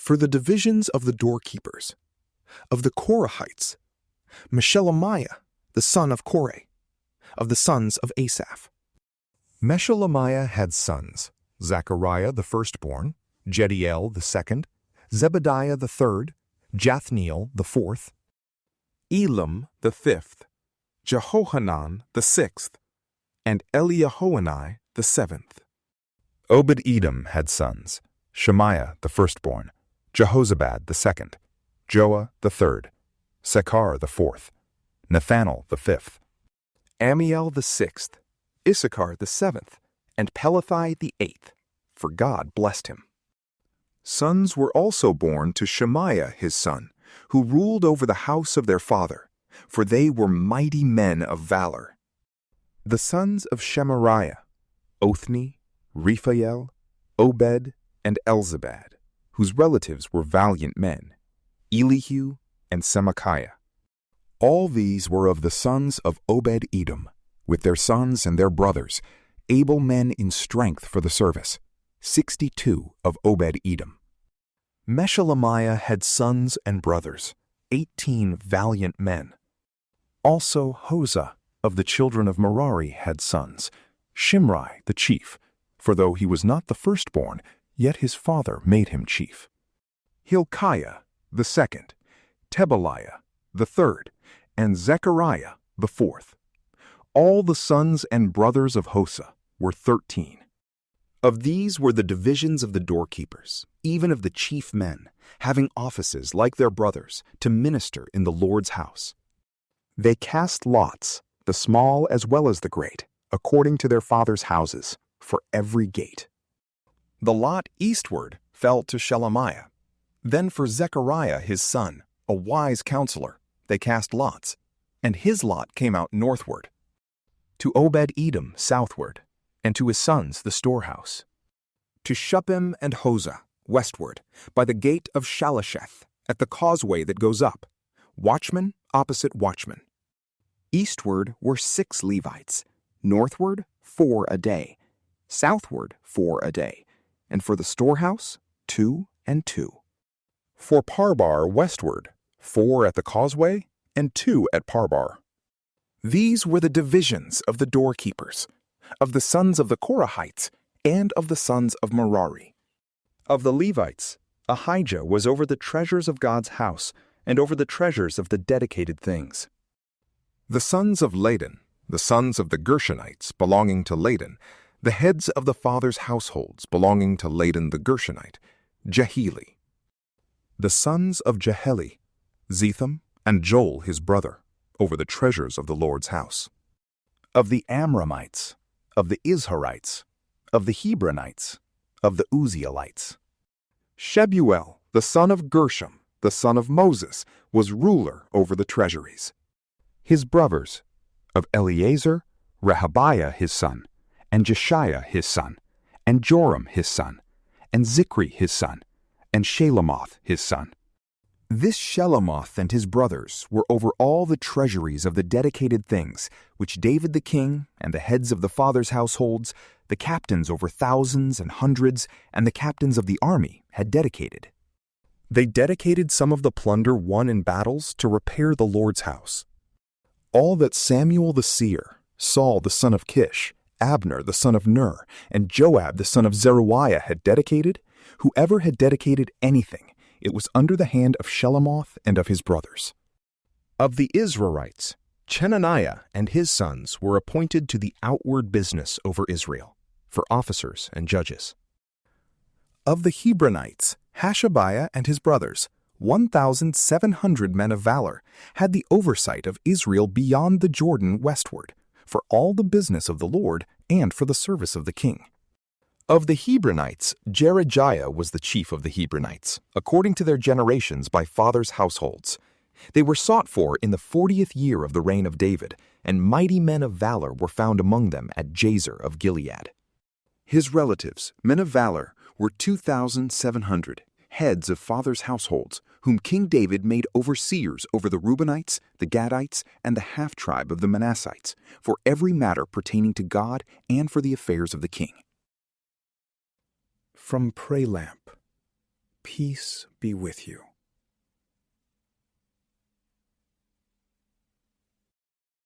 For the divisions of the doorkeepers, of the Korahites, Meshelemiah, the son of Korah, of the sons of Asaph. Meshelemiah had sons, Zechariah the firstborn, Jediel the second, Zebediah the third, Jathniel the fourth, Elam the fifth, Jehohanan the sixth, and Eliahoenai the seventh. Obed-Edom had sons, Shemaiah the firstborn, Jehozabad the second, Joah the third, Sechar the fourth, Nethanel the fifth, Amiel the sixth, Issachar the seventh, and Pelathi the eighth, for God blessed him. Sons were also born to Shemaiah his son, who ruled over the house of their father, for they were mighty men of valor. The sons of Shemariah, Othni, Rephael, Obed, and Elzabad, whose relatives were valiant men, Elihu and Semachiah. All these were of the sons of Obed-Edom, with their sons and their brothers, able men in strength for the service, 62 of Obed-Edom. Meshelemiah had sons and brothers, 18 valiant men. Also Hosah of the children of Merari had sons, Shimri the chief, for though he was not the firstborn, yet his father made him chief. Hilkiah the second, Tebaliah the third, and Zechariah the fourth. All the sons and brothers of Hosah were 13. Of these were the divisions of the doorkeepers, even of the chief men, having offices like their brothers, to minister in the Lord's house. They cast lots, the small as well as the great, according to their fathers' houses, for every gate. The lot eastward fell to Shelemiah. Then for Zechariah his son, a wise counselor, they cast lots, and his lot came out northward. To Obed-Edom southward, and to his sons the storehouse. To Shuppim and Hosah westward, by the gate of Shalasheth, at the causeway that goes up, watchman opposite watchman. Eastward were 6 Levites, northward 4 a day, southward 4 a day, and for the storehouse 2 and 2. For Parbar westward, 4 at the causeway, and 2 at Parbar. These were the divisions of the doorkeepers, of the sons of the Korahites, and of the sons of Merari. Of the Levites, Ahijah was over the treasures of God's house, and over the treasures of the dedicated things. The sons of Ladan, the sons of the Gershonites belonging to Ladan, the heads of the fathers' households belonging to Ladan the Gershonite, Jeheli. The sons of Jeheli, Zetham, and Joel his brother, over the treasures of the Lord's house. Of the Amramites, of the Izharites, of the Hebronites, of the Uzzielites. Shebuel, the son of Gershom, the son of Moses, was ruler over the treasuries. His brothers, of Eleazar, Rehabiah his son, and Jeshiah his son, and Joram his son, and Zichri his son, and Shalomoth his son. This Shelomoth and his brothers were over all the treasuries of the dedicated things, which David the king, and the heads of the fathers' households, the captains over thousands and hundreds, and the captains of the army had dedicated. They dedicated some of the plunder won in battles to repair the Lord's house. All that Samuel the seer, Saul the son of Kish, Abner the son of Ner, and Joab the son of Zeruiah had dedicated, whoever had dedicated anything, it was under the hand of Shelomoth and of his brothers. Of the Israelites, Chenaniah and his sons were appointed to the outward business over Israel, for officers and judges. Of the Hebronites, Hashabiah and his brothers, 1,700 men of valor, had the oversight of Israel beyond the Jordan westward, for all the business of the Lord and for the service of the king. Of the Hebronites, Jerejiah was the chief of the Hebronites, according to their generations by fathers' households. They were sought for in the 40th year of the reign of David, and mighty men of valor were found among them at Jazer of Gilead. His relatives, men of valor, were 2,700, heads of fathers' households, whom King David made overseers over the Reubenites, the Gadites, and the half-tribe of the Manassites, for every matter pertaining to God and for the affairs of the king. From PrayLamp. Peace be with you.